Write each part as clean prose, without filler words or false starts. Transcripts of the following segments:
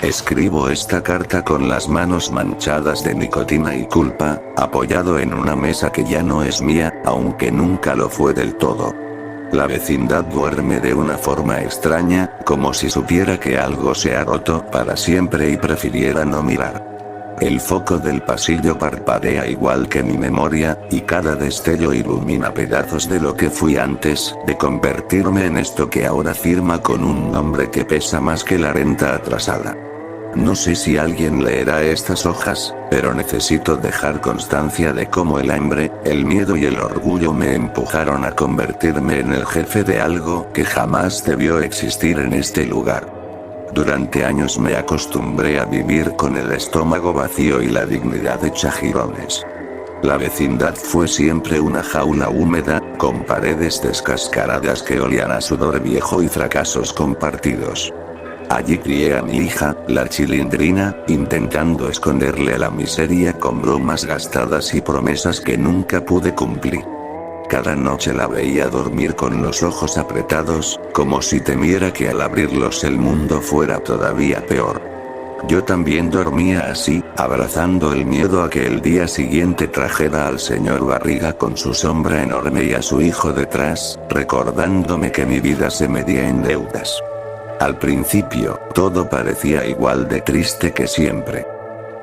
Escribo esta carta con las manos manchadas de nicotina y culpa, apoyado en una mesa que ya no es mía, aunque nunca lo fue del todo. La vecindad duerme de una forma extraña, como si supiera que algo se ha roto para siempre y prefiriera no mirar. El foco del pasillo parpadea igual que mi memoria, y cada destello ilumina pedazos de lo que fui antes de convertirme en esto que ahora firma con un nombre que pesa más que la renta atrasada. No sé si alguien leerá estas hojas, pero necesito dejar constancia de cómo el hambre, el miedo y el orgullo me empujaron a convertirme en el jefe de algo que jamás debió existir en este lugar. Durante años me acostumbré a vivir con el estómago vacío y la dignidad hecha jirones. La vecindad fue siempre una jaula húmeda, con paredes descascaradas que olían a sudor viejo y fracasos compartidos. Allí crié a mi hija, la Chilindrina, intentando esconderle la miseria con bromas gastadas y promesas que nunca pude cumplir. Cada noche la veía dormir con los ojos apretados, como si temiera que al abrirlos el mundo fuera todavía peor. Yo también dormía así, abrazando el miedo a que el día siguiente trajera al señor Barriga con su sombra enorme y a su hijo detrás, recordándome que mi vida se medía en deudas. Al principio, todo parecía igual de triste que siempre.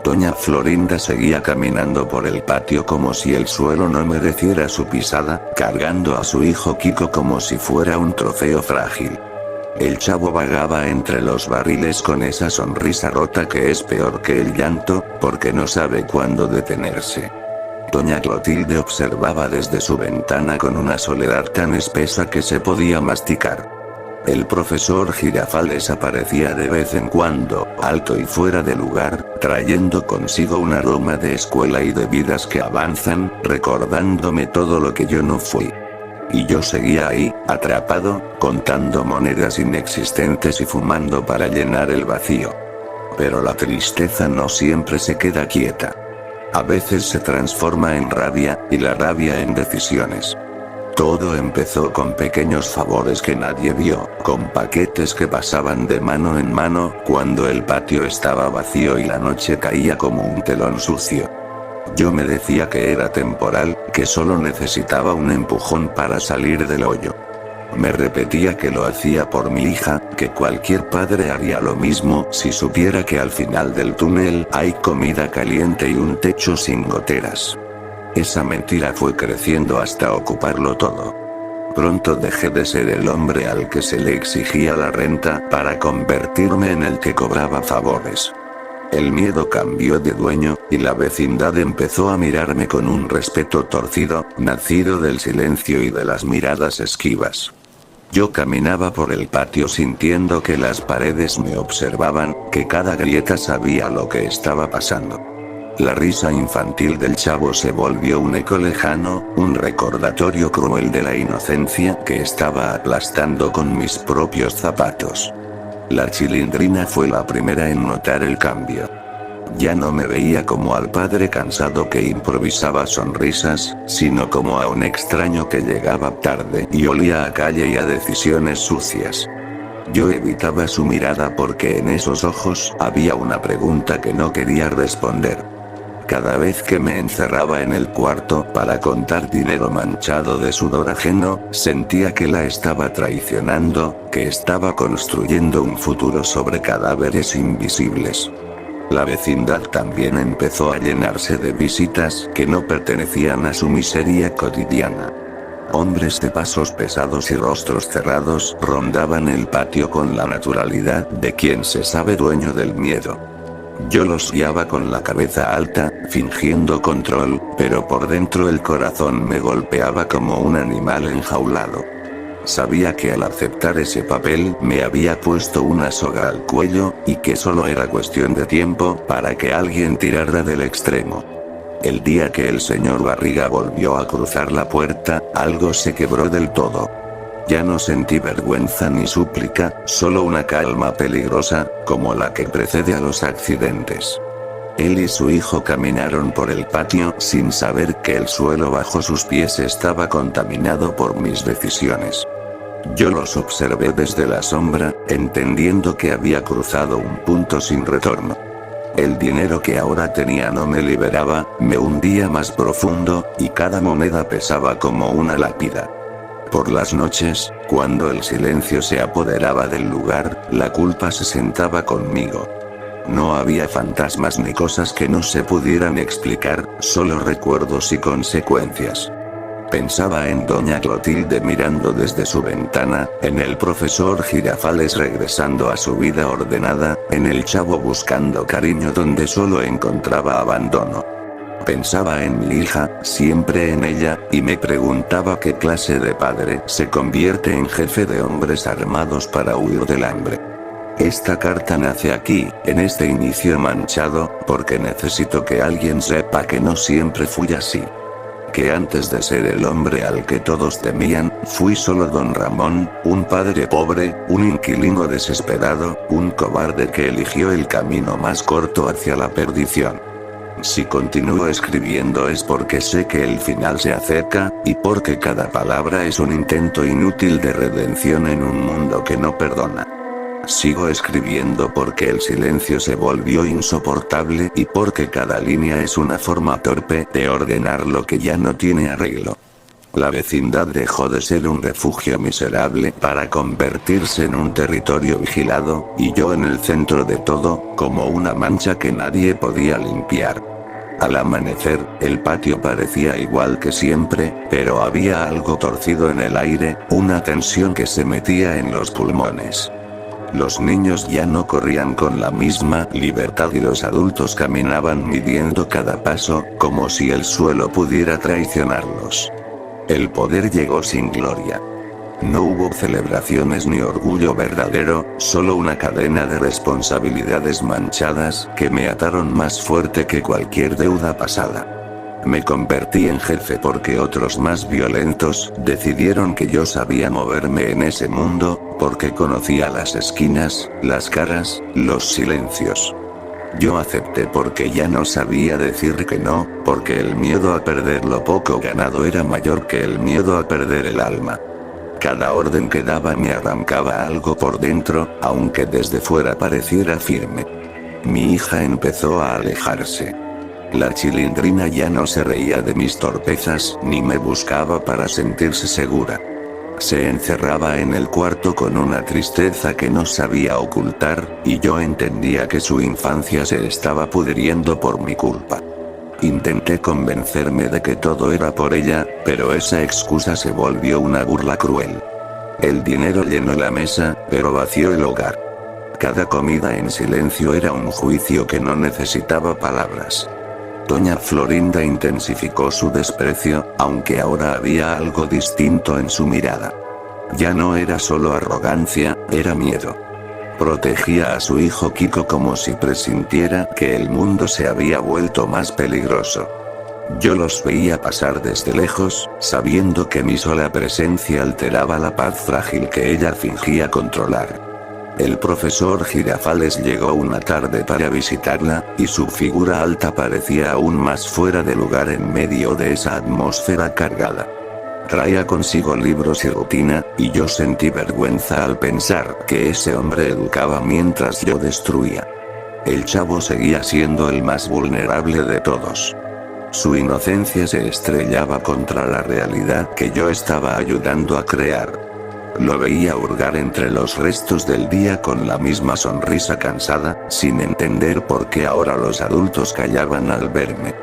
Doña Florinda seguía caminando por el patio como si el suelo no mereciera su pisada, cargando a su hijo Kiko como si fuera un trofeo frágil. El chavo vagaba entre los barriles con esa sonrisa rota que es peor que el llanto, porque no sabe cuándo detenerse. Doña Clotilde observaba desde su ventana con una soledad tan espesa que se podía masticar. El profesor Girafales aparecía de vez en cuando, alto y fuera de lugar, trayendo consigo un aroma de escuela y de vidas que avanzan, recordándome todo lo que yo no fui. Y yo seguía ahí, atrapado, contando monedas inexistentes y fumando para llenar el vacío. Pero la tristeza no siempre se queda quieta. A veces se transforma en rabia, y la rabia en decisiones. Todo empezó con pequeños favores que nadie vio, con paquetes que pasaban de mano en mano, cuando el patio estaba vacío y la noche caía como un telón sucio. Yo me decía que era temporal, que solo necesitaba un empujón para salir del hoyo. Me repetía que lo hacía por mi hija, que cualquier padre haría lo mismo si supiera que al final del túnel hay comida caliente y un techo sin goteras. Esa mentira fue creciendo hasta ocuparlo todo. Pronto dejé de ser el hombre al que se le exigía la renta para convertirme en el que cobraba favores. El miedo cambió de dueño, y la vecindad empezó a mirarme con un respeto torcido, nacido del silencio y de las miradas esquivas. Yo caminaba por el patio sintiendo que las paredes me observaban, que cada grieta sabía lo que estaba pasando. La risa infantil del chavo se volvió un eco lejano, un recordatorio cruel de la inocencia que estaba aplastando con mis propios zapatos. La Chilindrina fue la primera en notar el cambio. Ya no me veía como al padre cansado que improvisaba sonrisas, sino como a un extraño que llegaba tarde y olía a calle y a decisiones sucias. Yo evitaba su mirada porque en esos ojos había una pregunta que no quería responder. Cada vez que me encerraba en el cuarto para contar dinero manchado de sudor ajeno, sentía que la estaba traicionando, que estaba construyendo un futuro sobre cadáveres invisibles. La vecindad también empezó a llenarse de visitas que no pertenecían a su miseria cotidiana. Hombres de pasos pesados y rostros cerrados rondaban el patio con la naturalidad de quien se sabe dueño del miedo. Yo los guiaba con la cabeza alta, fingiendo control, pero por dentro el corazón me golpeaba como un animal enjaulado. Sabía que al aceptar ese papel me había puesto una soga al cuello, y que solo era cuestión de tiempo para que alguien tirara del extremo. El día que el señor Barriga volvió a cruzar la puerta, algo se quebró del todo. Ya no sentí vergüenza ni súplica, solo una calma peligrosa, como la que precede a los accidentes. Él y su hijo caminaron por el patio sin saber que el suelo bajo sus pies estaba contaminado por mis decisiones. Yo los observé desde la sombra, entendiendo que había cruzado un punto sin retorno. El dinero que ahora tenía no me liberaba, me hundía más profundo, y cada moneda pesaba como una lápida. Por las noches, cuando el silencio se apoderaba del lugar, la culpa se sentaba conmigo. No había fantasmas ni cosas que no se pudieran explicar, solo recuerdos y consecuencias. Pensaba en doña Clotilde mirando desde su ventana, en el profesor Girafales regresando a su vida ordenada, en el chavo buscando cariño donde solo encontraba abandono. Pensaba en mi hija, siempre en ella, y me preguntaba qué clase de padre se convierte en jefe de hombres armados para huir del hambre. Esta carta nace aquí, en este inicio manchado, porque necesito que alguien sepa que no siempre fui así. Que antes de ser el hombre al que todos temían, fui solo don Ramón, un padre pobre, un inquilino desesperado, un cobarde que eligió el camino más corto hacia la perdición. Si continúo escribiendo es porque sé que el final se acerca, y porque cada palabra es un intento inútil de redención en un mundo que no perdona. Sigo escribiendo porque el silencio se volvió insoportable y porque cada línea es una forma torpe de ordenar lo que ya no tiene arreglo. La vecindad dejó de ser un refugio miserable para convertirse en un territorio vigilado, y yo en el centro de todo, como una mancha que nadie podía limpiar. Al amanecer, el patio parecía igual que siempre, pero había algo torcido en el aire, una tensión que se metía en los pulmones. Los niños ya no corrían con la misma libertad y los adultos caminaban midiendo cada paso, como si el suelo pudiera traicionarlos. El poder llegó sin gloria. No hubo celebraciones ni orgullo verdadero, solo una cadena de responsabilidades manchadas que me ataron más fuerte que cualquier deuda pasada. Me convertí en jefe porque otros más violentos decidieron que yo sabía moverme en ese mundo, porque conocía las esquinas, las caras, los silencios. Yo acepté porque ya no sabía decir que no, porque el miedo a perder lo poco ganado era mayor que el miedo a perder el alma. Cada orden que daba me arrancaba algo por dentro, aunque desde fuera pareciera firme. Mi hija empezó a alejarse. La Chilindrina ya no se reía de mis torpezas ni me buscaba para sentirse segura. Se encerraba en el cuarto con una tristeza que no sabía ocultar, y yo entendía que su infancia se estaba pudriendo por mi culpa. Intenté convencerme de que todo era por ella, pero esa excusa se volvió una burla cruel. El dinero llenó la mesa, pero vació el hogar. Cada comida en silencio era un juicio que no necesitaba palabras. Doña Florinda intensificó su desprecio, aunque ahora había algo distinto en su mirada. Ya no era solo arrogancia, era miedo. Protegía a su hijo Kiko como si presintiera que el mundo se había vuelto más peligroso. Yo los veía pasar desde lejos, sabiendo que mi sola presencia alteraba la paz frágil que ella fingía controlar. El profesor Girafales llegó una tarde para visitarla, y su figura alta parecía aún más fuera de lugar en medio de esa atmósfera cargada. Traía consigo libros y rutina, y yo sentí vergüenza al pensar que ese hombre educaba mientras yo destruía. El chavo seguía siendo el más vulnerable de todos. Su inocencia se estrellaba contra la realidad que yo estaba ayudando a crear. Lo veía hurgar entre los restos del día con la misma sonrisa cansada, sin entender por qué ahora los adultos callaban al verme.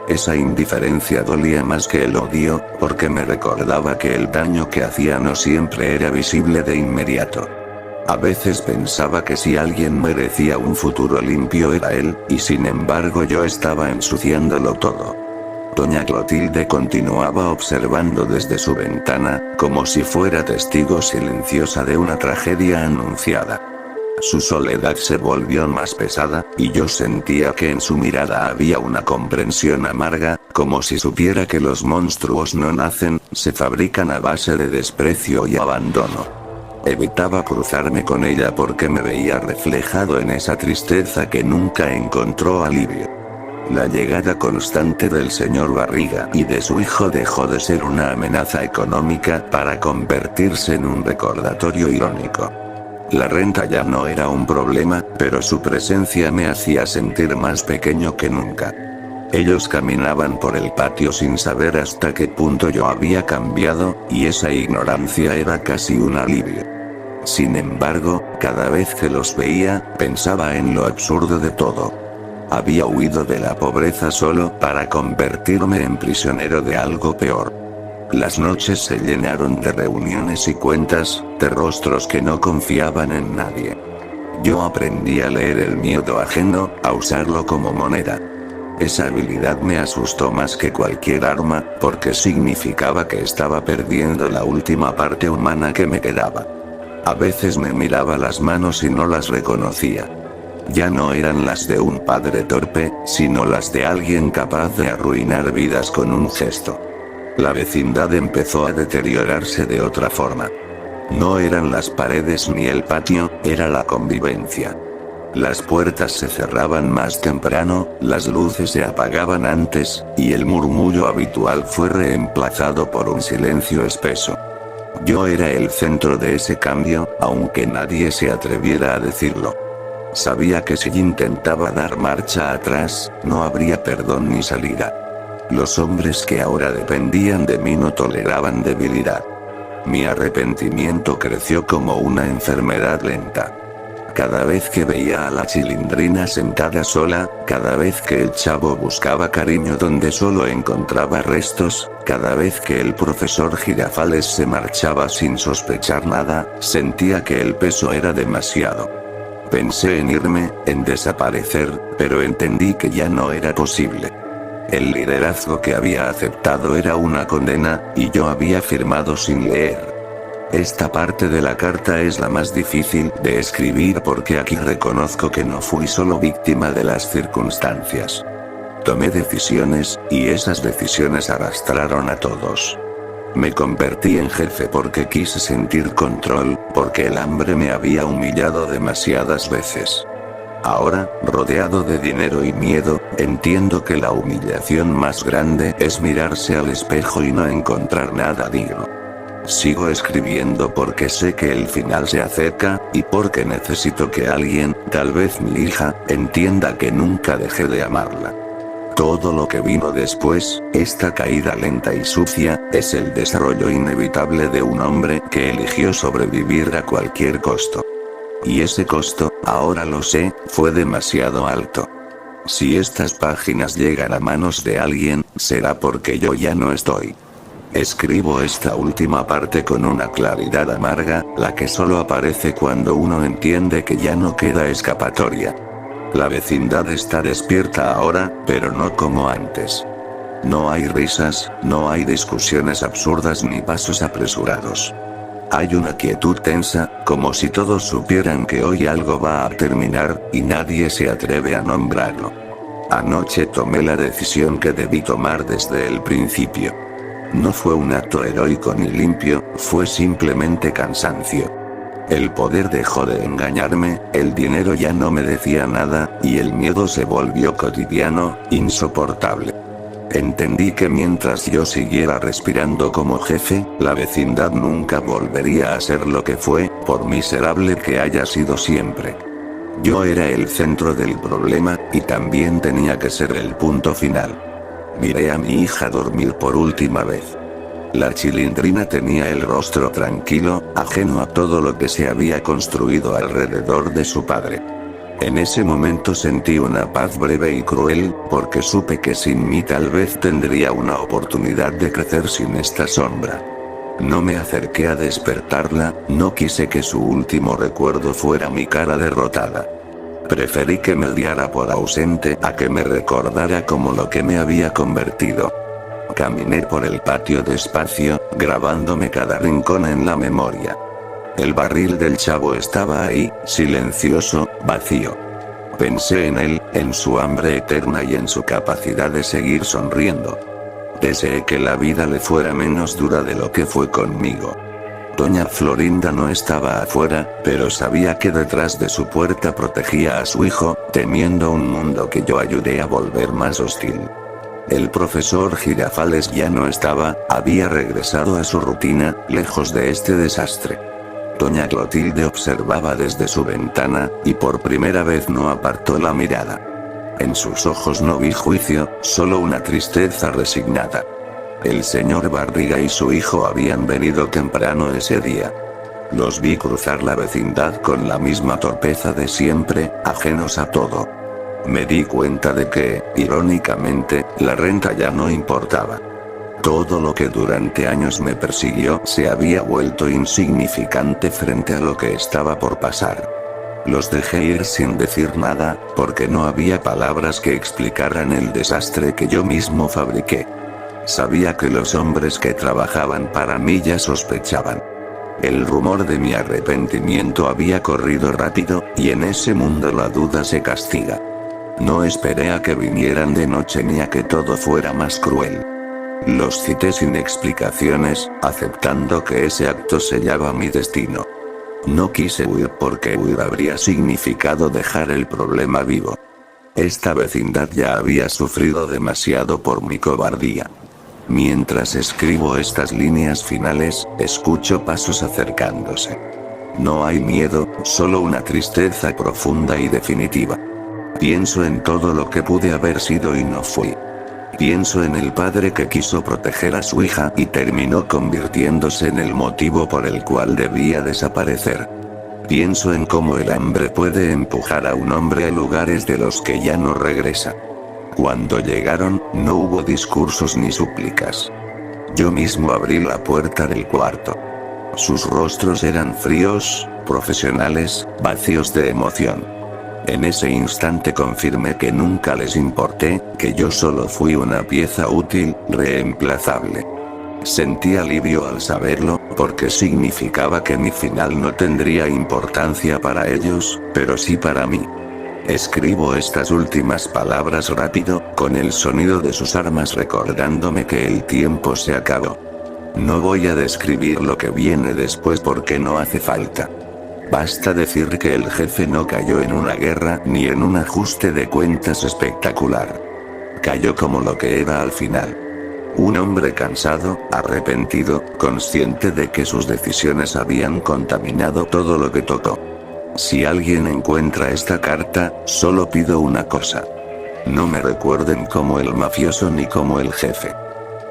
Esa indiferencia dolía más que el odio, porque me recordaba que el daño que hacía no siempre era visible de inmediato. A veces pensaba que si alguien merecía un futuro limpio era él, y sin embargo yo estaba ensuciándolo todo. Doña Clotilde continuaba observando desde su ventana, como si fuera testigo silenciosa de una tragedia anunciada. Su soledad se volvió más pesada, y yo sentía que en su mirada había una comprensión amarga, como si supiera que los monstruos no nacen, se fabrican a base de desprecio y abandono. Evitaba cruzarme con ella porque me veía reflejado en esa tristeza que nunca encontró alivio. La llegada constante del señor Barriga y de su hijo dejó de ser una amenaza económica para convertirse en un recordatorio irónico. La renta ya no era un problema, pero su presencia me hacía sentir más pequeño que nunca. Ellos caminaban por el patio sin saber hasta qué punto yo había cambiado, y esa ignorancia era casi un alivio. Sin embargo, cada vez que los veía, pensaba en lo absurdo de todo. Había huido de la pobreza solo para convertirme en prisionero de algo peor. Las noches se llenaron de reuniones y cuentas, de rostros que no confiaban en nadie. Yo aprendí a leer el miedo ajeno, a usarlo como moneda. Esa habilidad me asustó más que cualquier arma, porque significaba que estaba perdiendo la última parte humana que me quedaba. A veces me miraba las manos y no las reconocía. Ya no eran las de un padre torpe, sino las de alguien capaz de arruinar vidas con un gesto. La vecindad empezó a deteriorarse de otra forma. No eran las paredes ni el patio, era la convivencia. Las puertas se cerraban más temprano, las luces se apagaban antes, y el murmullo habitual fue reemplazado por un silencio espeso. Yo era el centro de ese cambio, aunque nadie se atreviera a decirlo. Sabía que si intentaba dar marcha atrás, no habría perdón ni salida. Los hombres que ahora dependían de mí no toleraban debilidad. Mi arrepentimiento creció como una enfermedad lenta. Cada vez que veía a la Chilindrina sentada sola, cada vez que el chavo buscaba cariño donde solo encontraba restos, cada vez que el profesor Girafales se marchaba sin sospechar nada, sentía que el peso era demasiado. Pensé en irme, en desaparecer, pero entendí que ya no era posible. El liderazgo que había aceptado era una condena, y yo había firmado sin leer. Esta parte de la carta es la más difícil de escribir porque aquí reconozco que no fui solo víctima de las circunstancias. Tomé decisiones, y esas decisiones arrastraron a todos. Me convertí en jefe porque quise sentir control, porque el hambre me había humillado demasiadas veces. Ahora, rodeado de dinero y miedo, entiendo que la humillación más grande es mirarse al espejo y no encontrar nada digno. Sigo escribiendo porque sé que el final se acerca, y porque necesito que alguien, tal vez mi hija, entienda que nunca dejé de amarla. Todo lo que vino después, esta caída lenta y sucia, es el desarrollo inevitable de un hombre que eligió sobrevivir a cualquier costo. Y ese costo, ahora lo sé, fue demasiado alto. Si estas páginas llegan a manos de alguien, será porque yo ya no estoy. Escribo esta última parte con una claridad amarga, la que solo aparece cuando uno entiende que ya no queda escapatoria. La vecindad está despierta ahora, pero no como antes. No hay risas, no hay discusiones absurdas ni pasos apresurados. Hay una quietud tensa, como si todos supieran que hoy algo va a terminar, y nadie se atreve a nombrarlo. Anoche tomé la decisión que debí tomar desde el principio. No fue un acto heroico ni limpio, fue simplemente cansancio. El poder dejó de engañarme, el dinero ya no me decía nada, y el miedo se volvió cotidiano, insoportable. Entendí que mientras yo siguiera respirando como jefe, la vecindad nunca volvería a ser lo que fue, por miserable que haya sido siempre. Yo era el centro del problema, y también tenía que ser el punto final. Miré a mi hija dormir por última vez. La Chilindrina tenía el rostro tranquilo, ajeno a todo lo que se había construido alrededor de su padre. En ese momento sentí una paz breve y cruel, porque supe que sin mí tal vez tendría una oportunidad de crecer sin esta sombra. No me acerqué a despertarla, no quise que su último recuerdo fuera mi cara derrotada. Preferí que me odiara por ausente a que me recordara como lo que me había convertido. Caminé por el patio despacio, grabándome cada rincón en la memoria. El barril del chavo estaba ahí, silencioso, vacío. Pensé en él, en su hambre eterna y en su capacidad de seguir sonriendo. Deseé que la vida le fuera menos dura de lo que fue conmigo. Doña Florinda no estaba afuera, pero sabía que detrás de su puerta protegía a su hijo, temiendo un mundo que yo ayudé a volver más hostil. El profesor Girafales ya no estaba, había regresado a su rutina, lejos de este desastre. Doña Clotilde observaba desde su ventana, y por primera vez no apartó la mirada. En sus ojos no vi juicio, solo una tristeza resignada. El señor Barriga y su hijo habían venido temprano ese día. Los vi cruzar la vecindad con la misma torpeza de siempre, ajenos a todo. Me di cuenta de que, irónicamente, la renta ya no importaba. Todo lo que durante años me persiguió se había vuelto insignificante frente a lo que estaba por pasar. Los dejé ir sin decir nada, porque no había palabras que explicaran el desastre que yo mismo fabriqué. Sabía que los hombres que trabajaban para mí ya sospechaban. El rumor de mi arrepentimiento había corrido rápido, y en ese mundo la duda se castiga. No esperé a que vinieran de noche ni a que todo fuera más cruel. Los cité sin explicaciones, aceptando que ese acto sellaba mi destino. No quise huir porque huir habría significado dejar el problema vivo. Esta vecindad ya había sufrido demasiado por mi cobardía. Mientras escribo estas líneas finales, escucho pasos acercándose. No hay miedo, solo una tristeza profunda y definitiva. Pienso en todo lo que pude haber sido y no fui. Pienso en el padre que quiso proteger a su hija y terminó convirtiéndose en el motivo por el cual debía desaparecer. Pienso en cómo el hambre puede empujar a un hombre a lugares de los que ya no regresa. Cuando llegaron, no hubo discursos ni súplicas. Yo mismo abrí la puerta del cuarto. Sus rostros eran fríos, profesionales, vacíos de emoción. En ese instante confirmé que nunca les importé, que yo solo fui una pieza útil, reemplazable. Sentí alivio al saberlo, porque significaba que mi final no tendría importancia para ellos, pero sí para mí. Escribo estas últimas palabras rápido, con el sonido de sus armas recordándome que el tiempo se acabó. No voy a describir lo que viene después porque no hace falta. Basta decir que el jefe no cayó en una guerra ni en un ajuste de cuentas espectacular. Cayó como lo que era al final. Un hombre cansado, arrepentido, consciente de que sus decisiones habían contaminado todo lo que tocó. Si alguien encuentra esta carta, solo pido una cosa. No me recuerden como el mafioso ni como el jefe.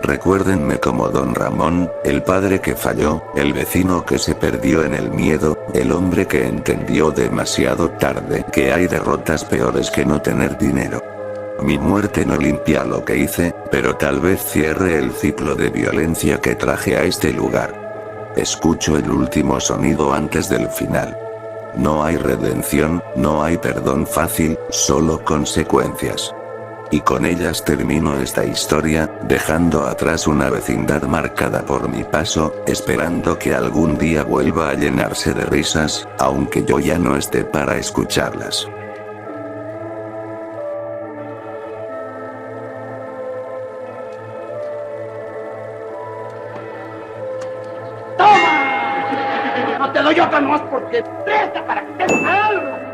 Recuérdenme como Don Ramón, el padre que falló, el vecino que se perdió en el miedo, el hombre que entendió demasiado tarde que hay derrotas peores que no tener dinero. Mi muerte no limpia lo que hice, pero tal vez cierre el ciclo de violencia que traje a este lugar. Escucho el último sonido antes del final. No hay redención, no hay perdón fácil, solo consecuencias. Y con ellas termino esta historia, dejando atrás una vecindad marcada por mi paso, esperando que algún día vuelva a llenarse de risas, aunque yo ya no esté para escucharlas. ¡Toma! No te doy otra más porque presta para que te salga.